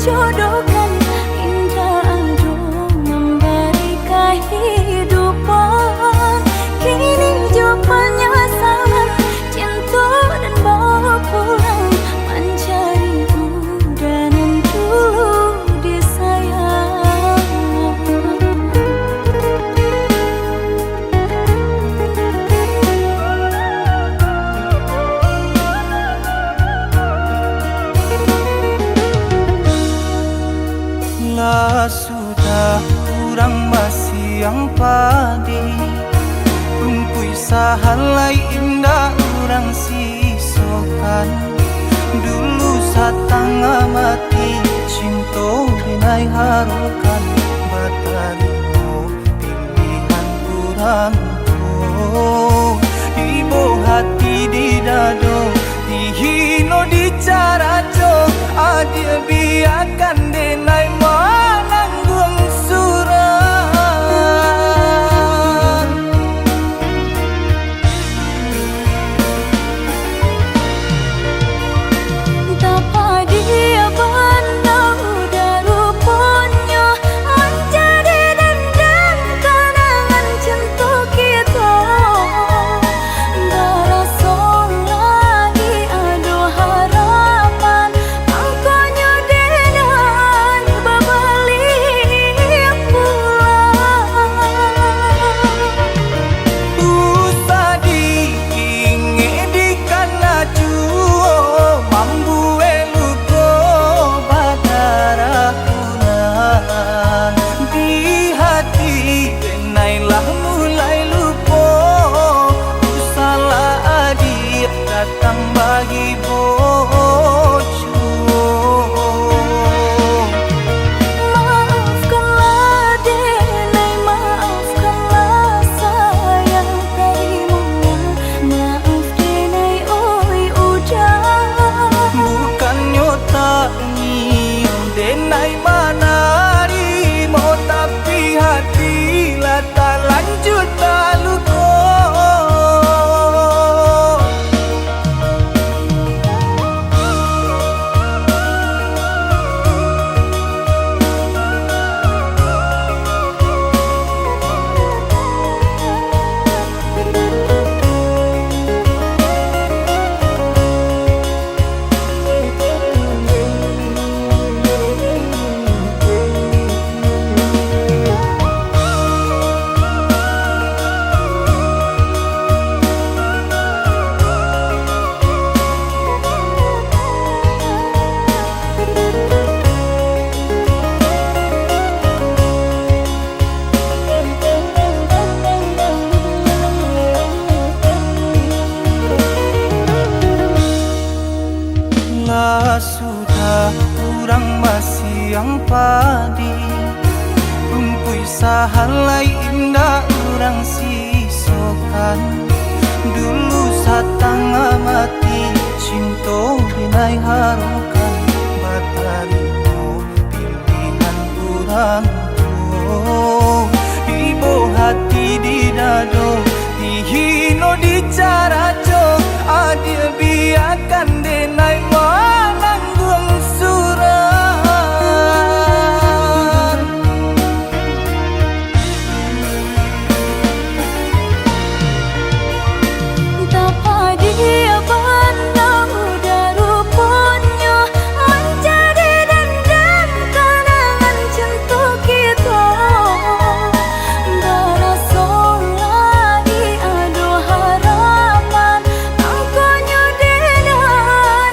jodohkan, indah aduh memberi kehidupan. Kini jauh penyesalan, cinta dan bawa pulang, mencari udan yang dulu disayang. Lah sudah kurang masih yang padi, rumpui sahalai indah orang sisokan. Dulu satanga mati cinta binai harukan, batarimo pilihan kurang tuh. Ibu hati di dado, dihino di cara jo, adia biarkan denai mananggung suran. Tapa dia pandang udah rupanya, menjadi dendam kenangan cinta kita. Berasa lagi ada harapan, angkanya dengan berbalik pulang. Usah diinge di kana juo, mambu eluko badarakunan. Di hati denailah mulai lupo, usalah adik datang bagi bojo. Maafkanlah denai, maafkanlah sayang, terimolah maaf denai, oi udah. Bukannya tak nyium denai manarimo, tapi hatilah tak lanjut tak luko. Lah sudah kurang masih yang padi, rumpui sahalai indah orang sisokan. Dulu satanga mati cinta binai harukan, batarimo pilihan kurang tuh. Ibu hati di dado, dihino di cara jo, adia biarkan denai mananggung suran. Tapa dia pandang udah rupanya, menjadi dendam kenangan cinta kita. Berasa lagi ada harapan, angkanya dengan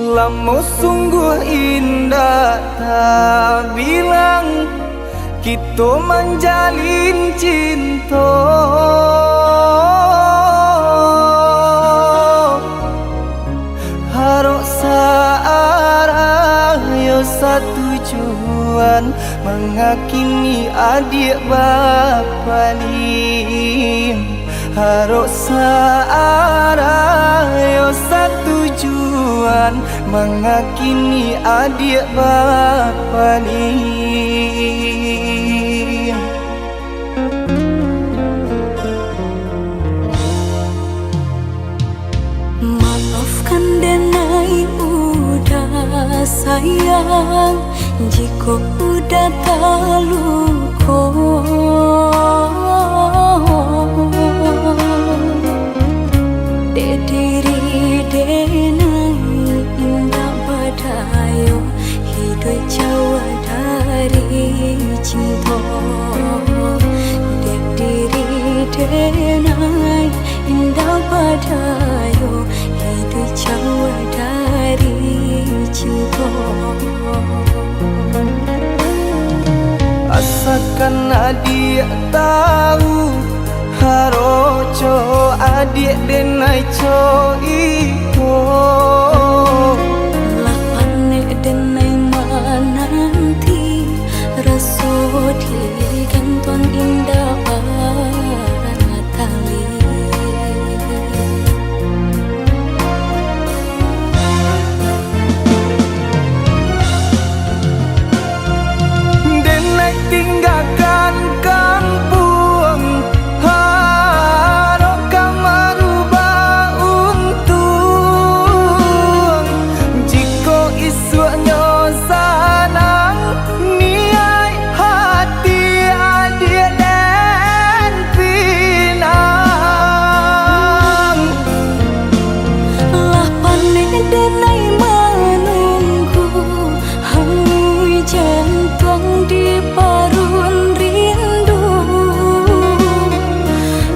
Lamo sungguh indah tak bilang kita menjalin cinta. Harok searah yo satu tujuan mengakini adik bapa ni. Harok searah yo satu tujuan mengakini adik bapa ni. Maafkan denai udah sayang, jika udah terluka. Dek diri denai indah badayo, hidup jauh dari cinta. Dek diri denai indah badayo, hidup jauh dari cinta. Asalkan adik tahu, haroco adik denai co iko. Lapane denai mananti, raso diri ganton indah tali. Tinggalkan kampung, harap kamu rubah untung. Jika isunya sanang, niai hati adik dan pinang. Lapane denai menunggu, hangui jantung di parun rindu.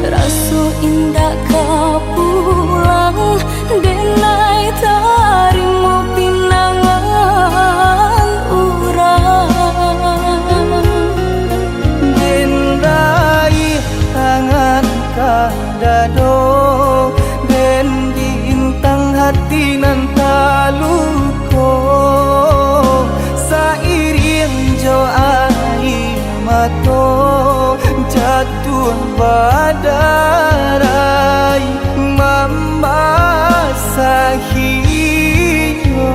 Rasu indah kau pulang, denai tarimo pinangan urang. Denai tangan kadado, den bintang hati nan taluko. Sairing jo air mato, jatuh badarai membasahiyo.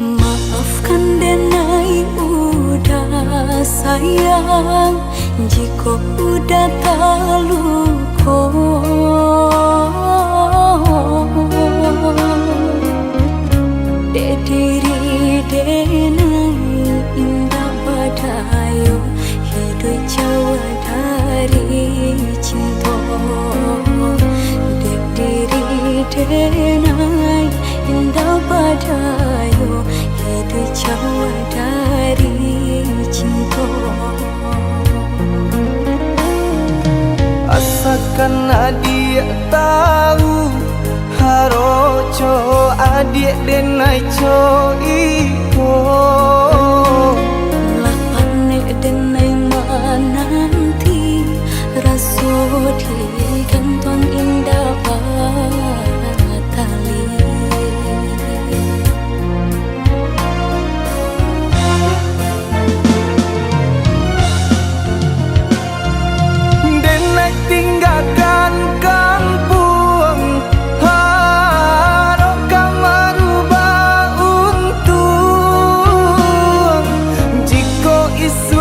Maafkan denai udah sayang, jika udah terluka. Dek diri denai indah badayo, hidup jauh dari cinta. Dek diri denai indah badayo, hidup jauh dari cinta. Asalkan adik tahu, haroco adik denai co iko. Lapane denai mananti, raso diri ganton indah tali. Tinggalkan kampung, harap kamu rubah untung. Jika isu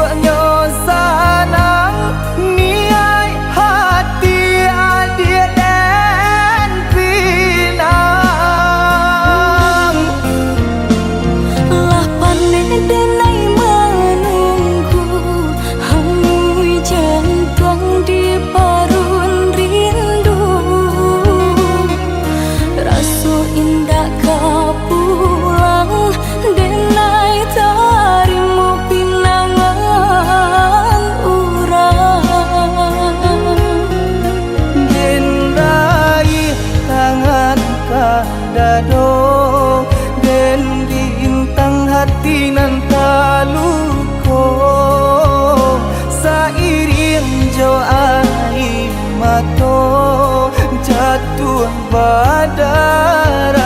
wadarai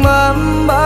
membasahinya.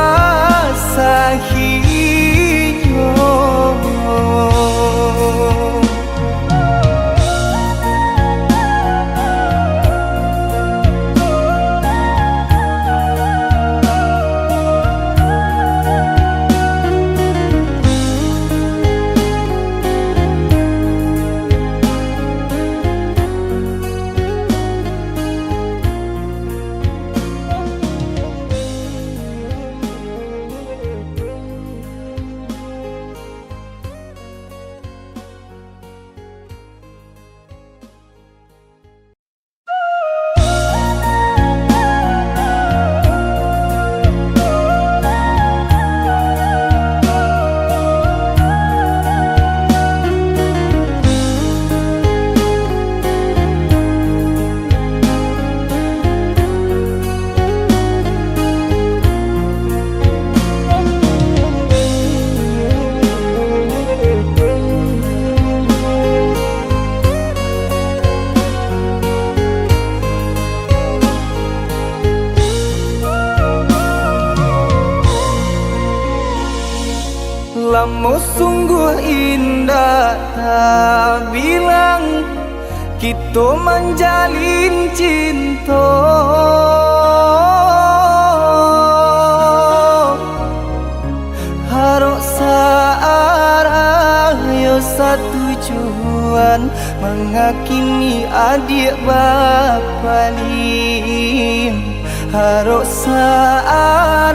Lama sungguh indah tak bilang kita menjalin cinta. Harok searah yo satu tujuan mengakini adik bapa ni. Harok searah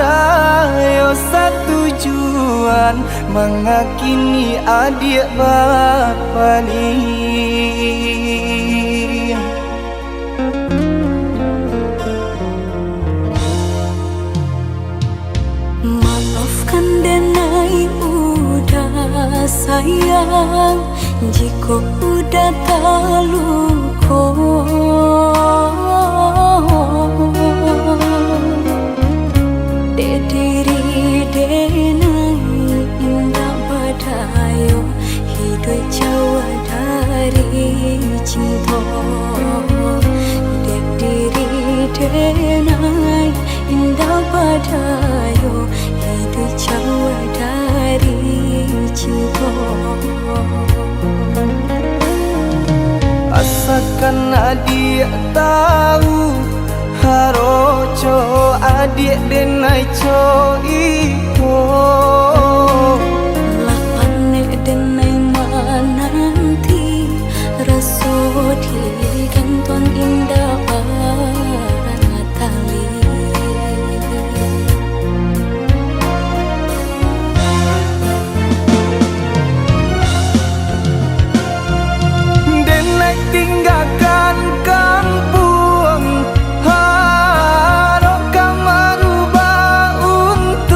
yo satu tujuan mengakini adik bapa ni. Maafkan denai udah sayang, jika udah terluka. Dek diri denai indah badayo, hidup jauh dari cinta. Dek diri denai indah badayo, hidup jauh dari cinta. Asalkan adik tahu haroco adik denai co iko. Lapane denai menanti rasa di kanton indah tali. Denai tinggalkan kampung, harok merubah unta.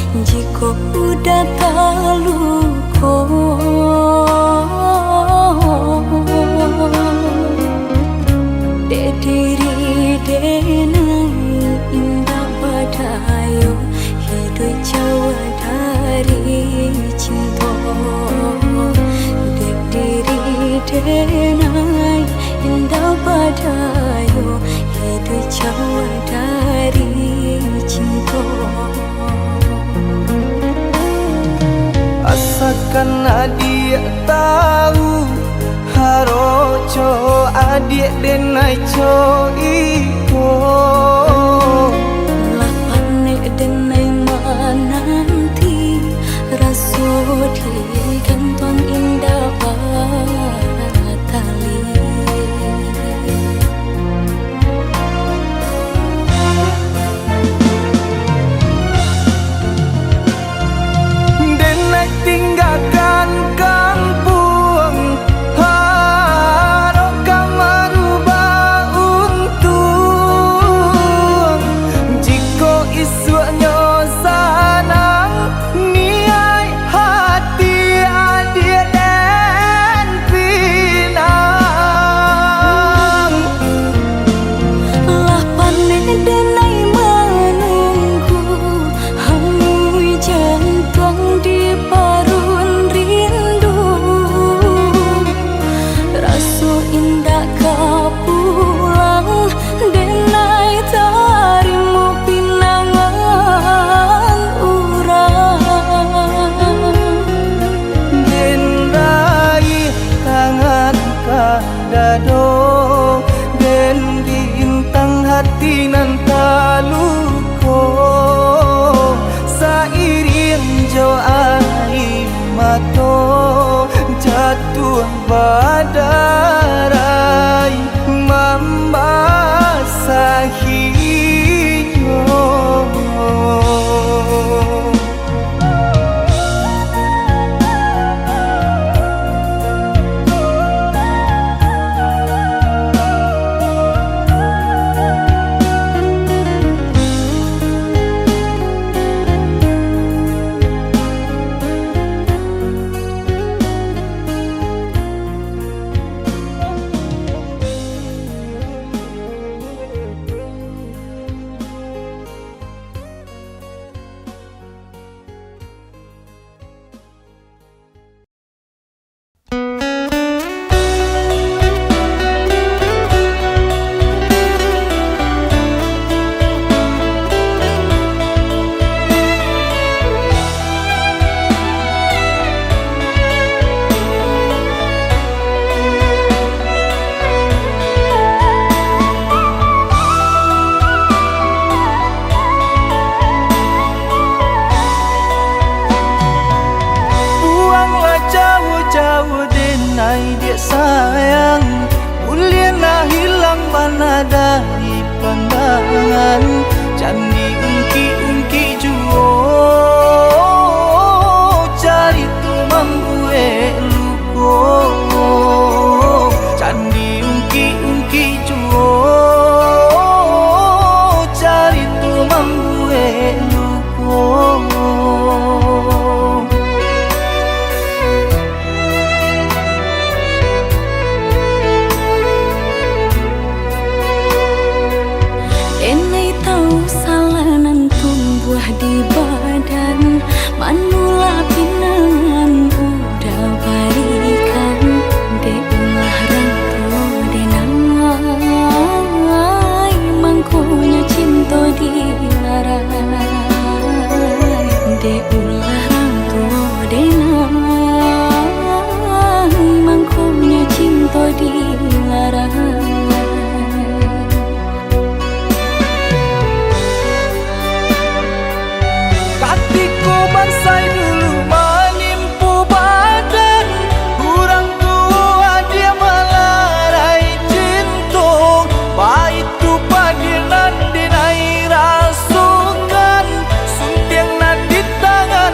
jika udah terluka. Dek diri denai indah badayo, hidup jauh dari cinta. Dek diri denai indah badayo, hidup jauh dari cinta. Asalkan adik tahu haroco adik denai co iko Lapane denai mananti rasut gantung indah batali. denai tinggalkan kampung haro kamarubah untung jiko isuanyo sanang niai hati adik dan pinang Lapane denai menunggu hanui jantung di parun rindu. Rasu indah kau pulang denai tarimu pinangan urang. denai tangan kadado den diintang hati nan taluko sairing jo ai mato jatuh badarai membasahiyo. Buanglah jauh-jauh denai dia sayang, mulia hilang mana dari pandangan. Candi ungki-ungki juo cari tumang gue luko. Candi ungki-ungki juo cari tumang gue luko. Denai tahu salanan tumbuh di badan, manula pinangan udah barikan. Dek ulah rantu denai mangkonya cinta dilarai. Dek ulah rantu denai mangkonya cinta dilarai. Hatiku bansai dulu menimpu badan, kurang tua dia melarai cinta. Baik tu pagi nan dinai rasukan, suntiang nan di tangan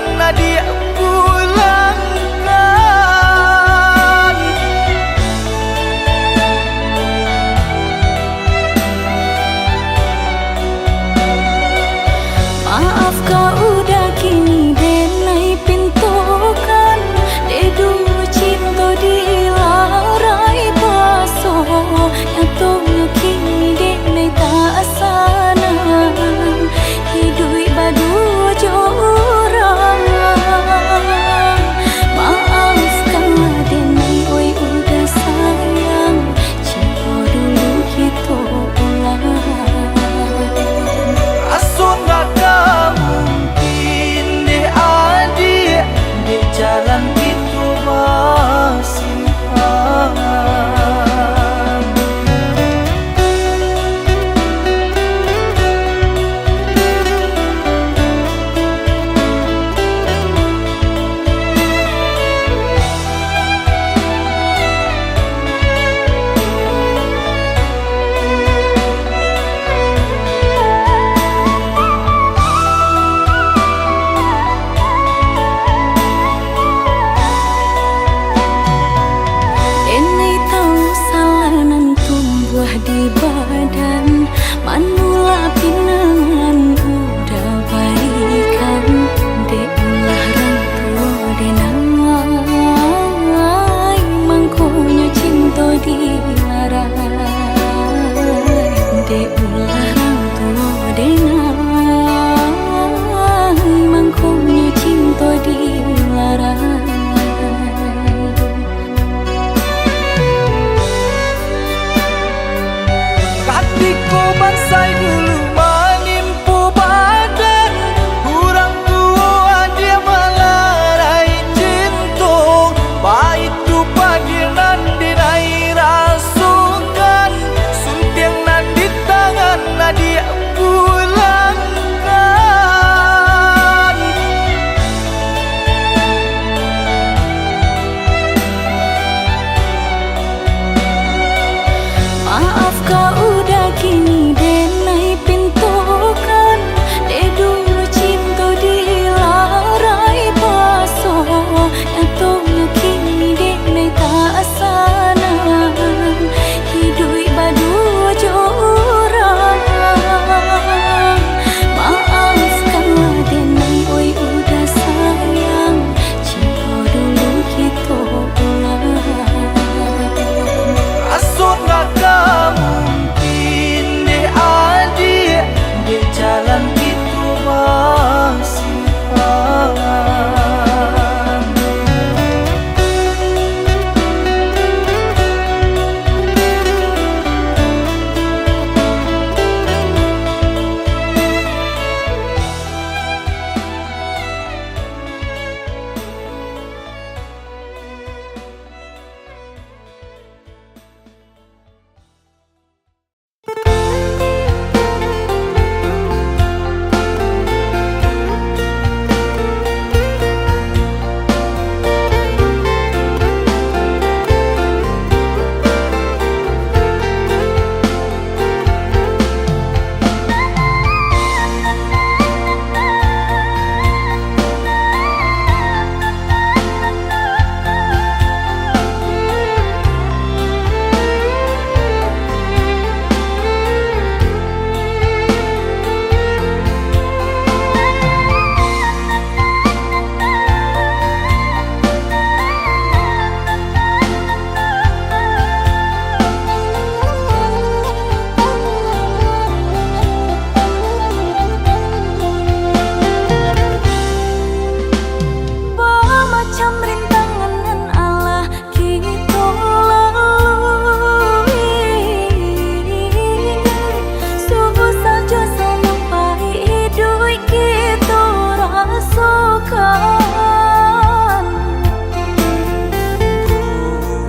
makan.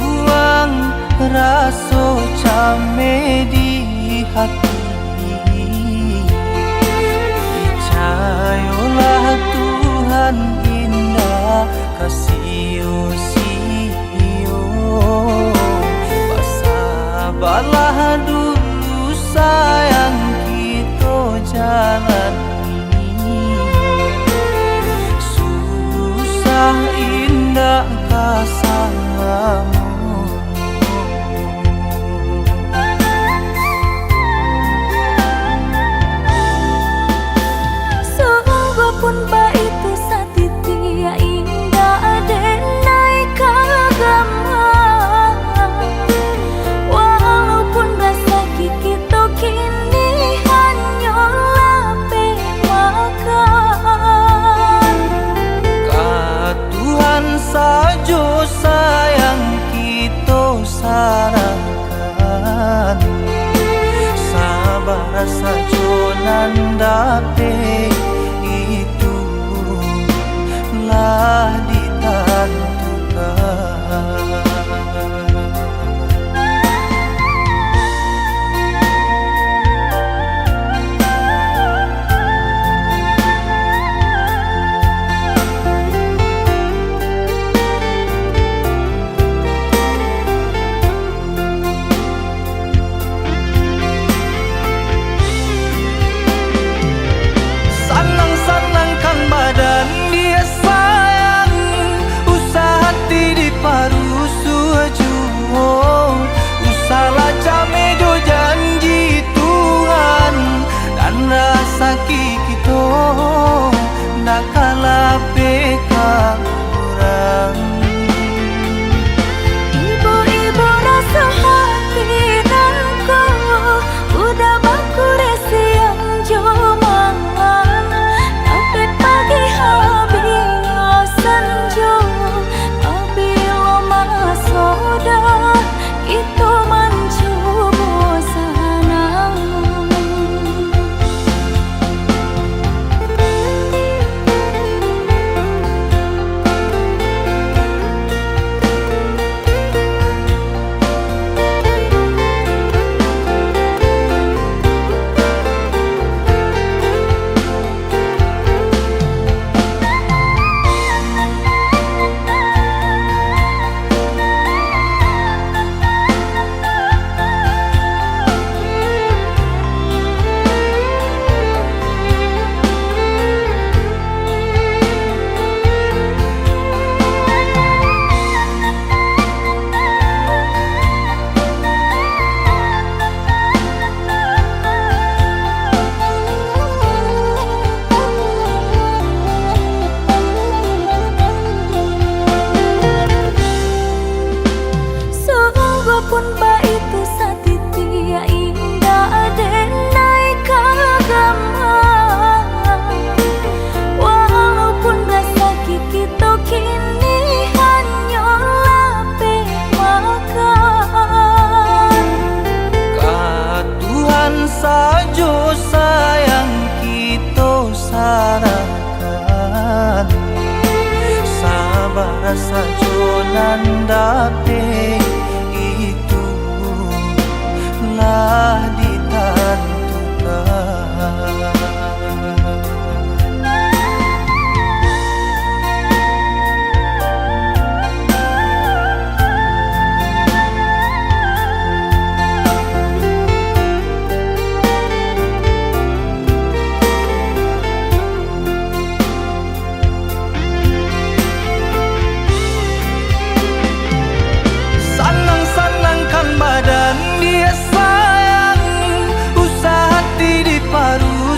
Buang rasa came di hati, percayalah Tuhan indah kasih-sio. Bersabarlah dulu sayang, kita jalani. Susah indah kasamamu. Sungguh pun baitu satiti indah denai kagama. Walaupun rasa kita kini hanyalah pemakan. Tuhan saja sayang kita sarangkan. Sabar saja nandape itu lah ditentukan. Senang-senangkan badan dia sayang, usah hati di paruh sujuh. Usahlah camedo janji Tuhan, dan rasa kita nak kalah peka kurang. Ibu-ibu rasa hati nangko udah baku resi yang jomangan. Tapi pagi habis senja, apabila masoda itu mencoba senang. Sungguh pun baitu satiti indah denai kagama. Walaupun rasa kita kini hanyalah pemakan. Tuhan saja sayang kita sarangkan. Sabar saja nandape itu lah ditentukan. Senang-senangkan badan dia sayang, usah hati di paruh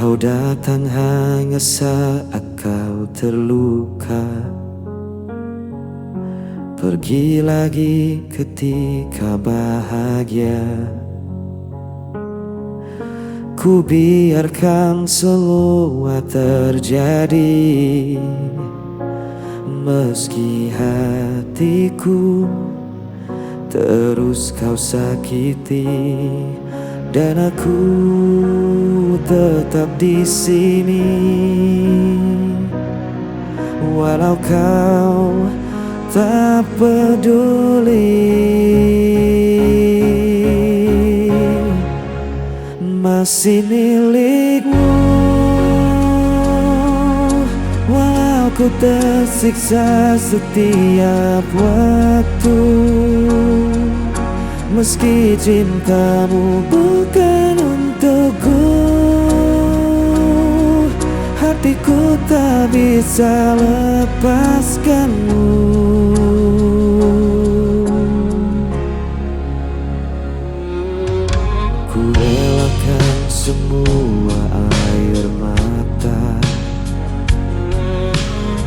Kau datang hanya saat kau terluka, pergi lagi ketika bahagia. Ku biarkan semua terjadi, meski hatiku terus kau sakiti. Dan aku tetap di sini, walau kau tak peduli. Masih milikmu, walau ku tersiksa setiap waktu. Meski cintamu bukan untukku, hatiku tak bisa lepaskanmu. Ku relakan semua air mata,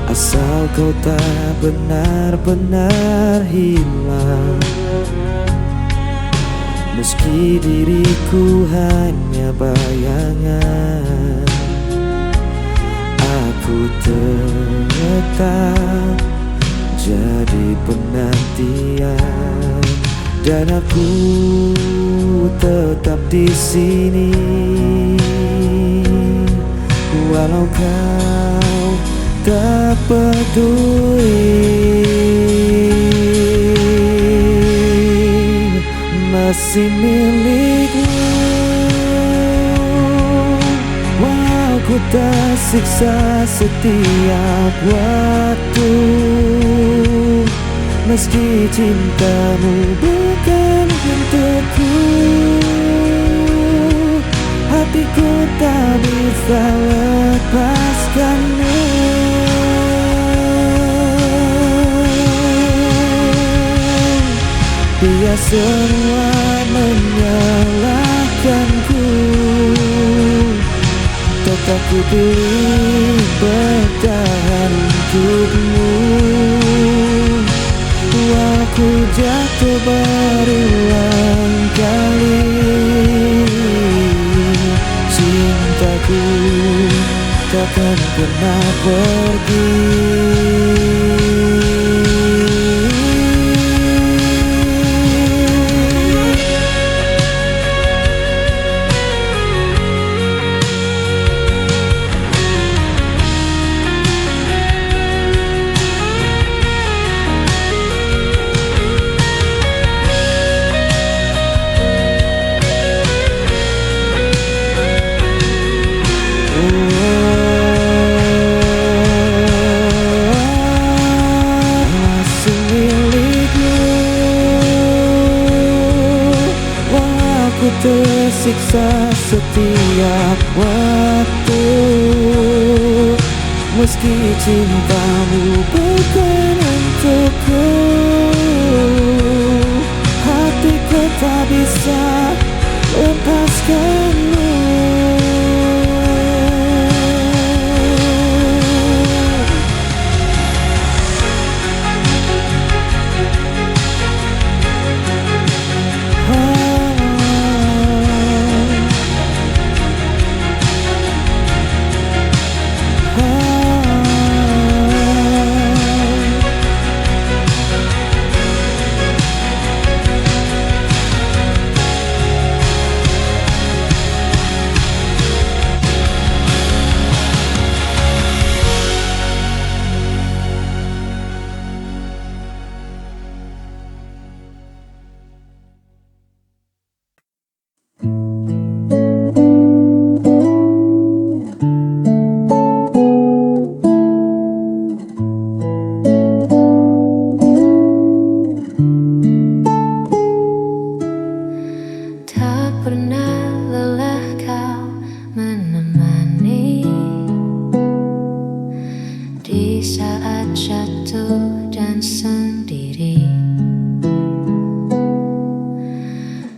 asal kau tak benar-benar hilang. Meski diriku hanya bayangan, aku tetap jadi penantian. Dan aku tetap di sini, walau kau tak peduli. Masih milikmu, walau ku tersiksa setiap waktu. Meski cintamu bukan untukku, hatiku tak bisa lepaskanmu. Biar semua menyalahkanku, tetap ku pilih bertahan untukmu. Aku jatuh berulang kali, cintaku takkan pernah pergi. Aku tersiksa setiap waktu, meski cintamu bukan untukku, hatiku tak bisa lepaskanmu.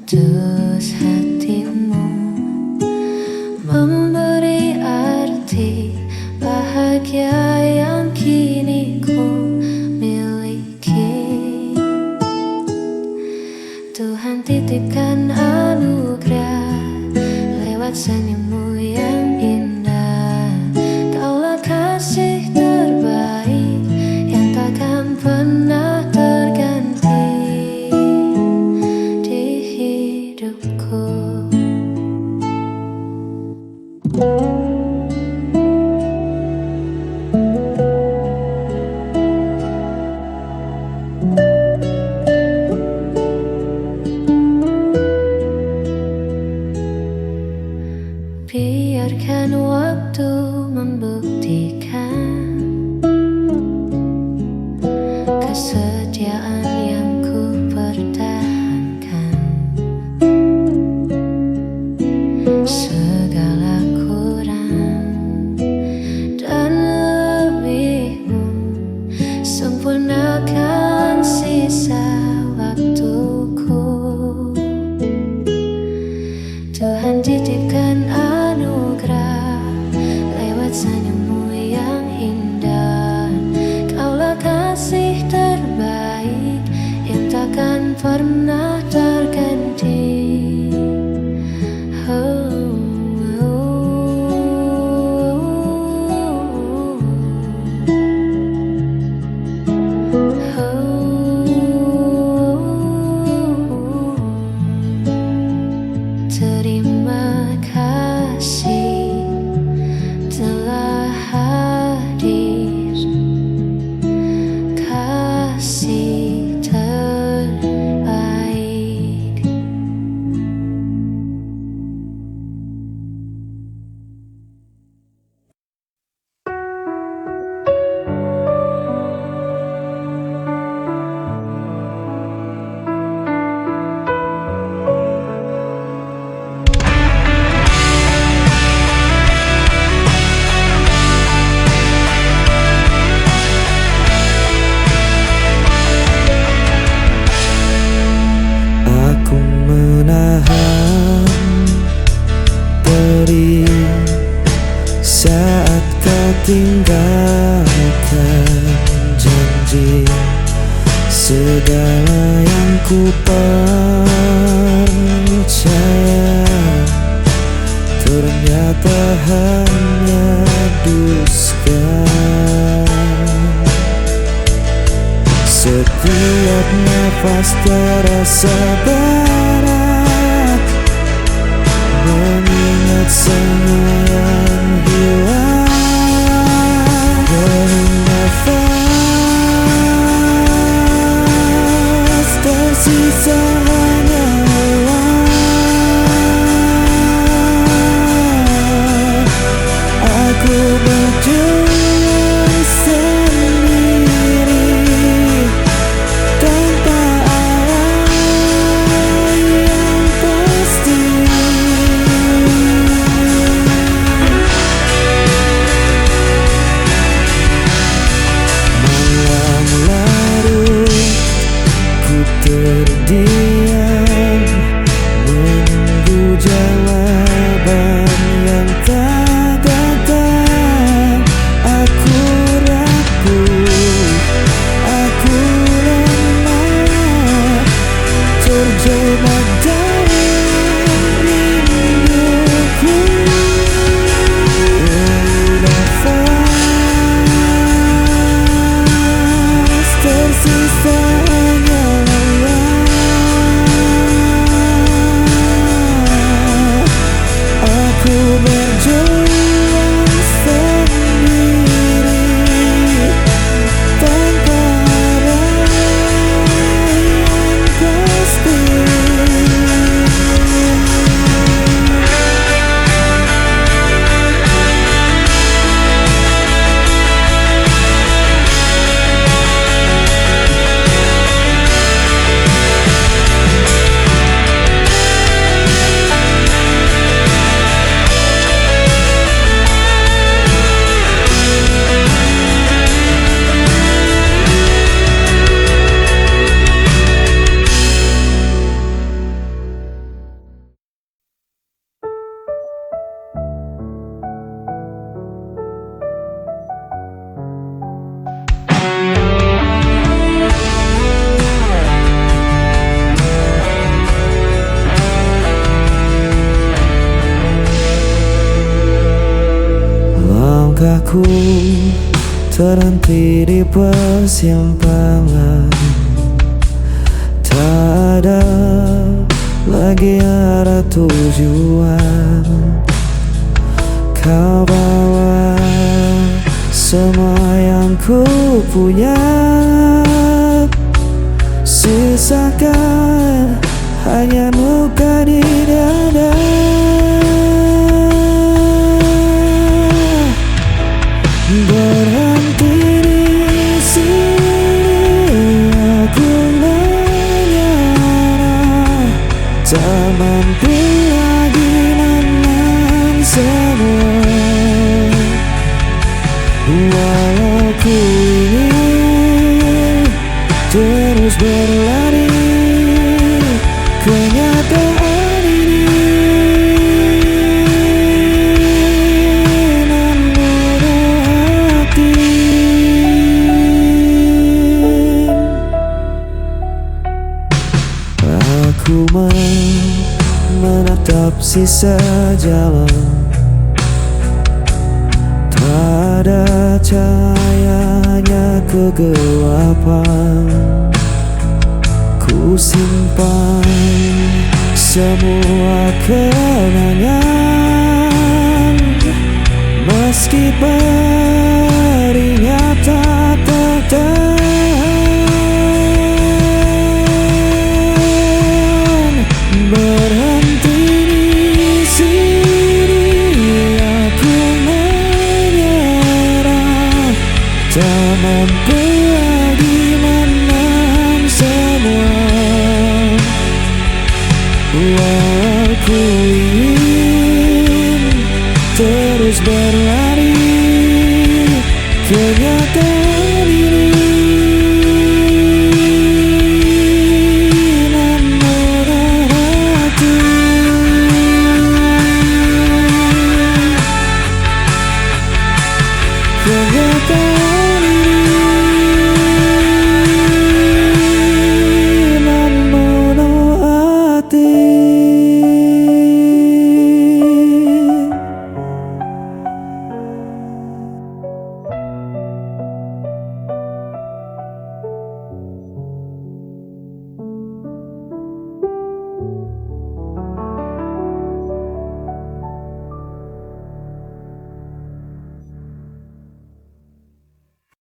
Tulus hatimu memberi titipkan anugerah lewat senyummu yang indah. Kaulah kasih terbaik yang takkan pernah terganti di hidupku. Biarkan waktu membuktikan kesetiaan yang ku pertahankan. Segala kurang dan lebihmu, sempurnakan sisa waktuku. Tuhan titipkan anugerah lewat senyummu yang indah. Kaulah kasih terbaik yang takkan pernah terganti. Terima kasih telah hadir, kasih terbaik. Aku menahan diri saat kau tinggalkan janji. Segala yang ku percaya ternyata hanya dusta. Setiap nafas terasa berat, mengingat semua yang hilang. Dari nafas tersisa hanya lelah. Aku berjuang sendiri tanpa arah. aku terhenti di persimpangan. Tak ada lagi arah tujuan. Kau bawa semua yang ku punya, sisakan hanya luka di dada. Berhenti di sini aku menyerah, tak mampu lagi menang semua. Walau ku ingin terus berlari, kenyataan ini membunuh hati. Aku menatap sisa jalan, tak ada cahayanya kegelapan. Ku simpan semua kenangan, meski perihnya tak tertahan. Berhenti di sini aku menyerah, tak mampu lagi menang semua. Walau ku ingin terus berlari,